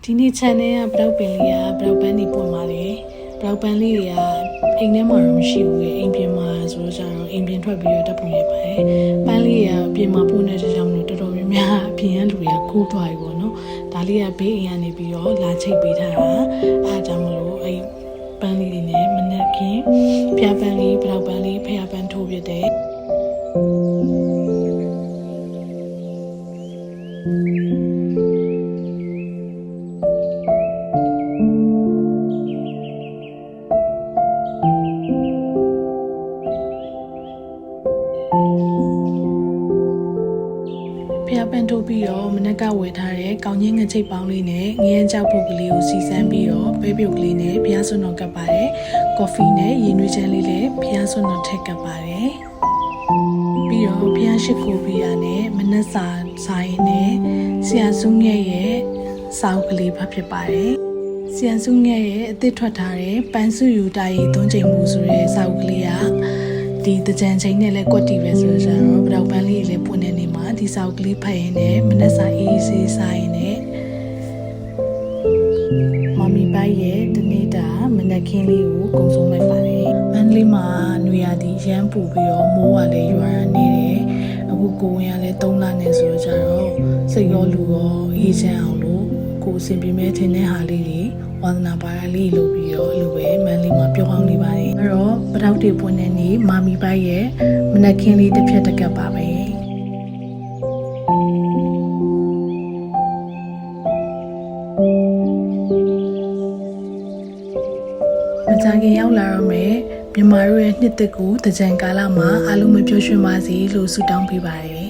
ဒီနေ့ channel ကဘလောက်ပင်လေးကဘလောက်ပန်းနေပွင့်ပါလေဘလောက်ပန်းလေးတွေကအိမ်ထဲမှာတော့မရှိဘူးလေအိမ်ပြင်မှာဆိုတော့ကျတော့အိမ်ပြင်ထွက်ပြီးတော့တက်ပုံရပါတယ်ပန်းလေးကအပြင်မှာပွင့်နေတဲ့ကြောင့်မလို့တော်တော်များများအပြင်ကလူတွေကခိုးသွားပြီပေါ့နော်ဒါလေးကဘေးအိမ်ကနေပြီးတော့လာချိတ်ပေးထားတာအားကြောင့်မလို့အဲ့ပန်းလေးတွေနဲ့မနေ့ကဖျားပန်းလေးဘလောက်ပန်းလေးဖျားပန်းထိုးပြတဲ့ဖျားပန်းထိုးပြီးတော့မနက်ကဝယ်ထားတဲ့ကောင်းချင်းငချိတ်ပေါင်းလေးနဲ့ငရမ်းကြောက်ပုတ်ကလေးကိုစီစမ်းပြီးတော့ပဲပြုတ်ကလေးနဲ့ဖျားစွန်းတော်ကပ်ပါတယ်ကော်ဖီနဲ့ရေနွေးချမ်းလေးလည်းဖျားစွန်းတော်ထည့်ကပ်ပါတယ်ပြီးတော့ဖျားရှိခိုးပြီးရနဲ့မနက်စာရင်နဲ့ဆရာစုငယ်ရဲ့စောက်ကလေးဖတ်ဖြစ်ပါတယ်ဆရာစုငယ်ရဲ့အသစ်ထွက်ထားတဲ့ပန်းစုယူတာရီ3ချိန်မှုဆိုတဲ့စောက်ကလေးကဒီတကြံချိန်နဲ့လည်းကွက်တီပဲဆိုတော့ဘလောက်ပန်းလေးလည်းပွင့်နေနေမှာဒီစောက်ကလေးဖတ်ရင်းနဲ့မနက်စာအေးဆေးစားရင်းနဲ့မမီပိုက်ရဲ့တနေ့တာမနက်ခင်းလေးကိုကုံဆုံးလိုက်ပါတယ်မန္တလေးမှာနွေရာသီရမ်းပူပြီးတော့မိုးကလည်းရွာနေတယ်အခုကိုဝင်ရလဲ3လနဲ့ဆိုတော့ကျတော့စိတ်ရောလူရောအေးချမ်းအောင်လို့ကိုအစဉ်ပြေမဲ့ထင်းတဲ့ဟာလေးတွေဝါသနာပါရလေးလုပ်ပြီးတော့အဲ့လိုပဲမန္တလေးမှာပြောင်းနေပါတယ်အဲ့တော့ပတောက်တွေပွင့်နေနေမမီပိုက်ရဲ့မနက်ခင်းလေးတစ်ဖြတ်တစ်ကပ်ပါပဲမကြခင်ရောက်လာတော့မယ်မြန်မာတို့ရဲ့နှစ်သက်ကိုတကြံကာလမှာအားလုံးမပြောရွှင်ပါစေလို့ဆုတောင်းပေးပါတယ်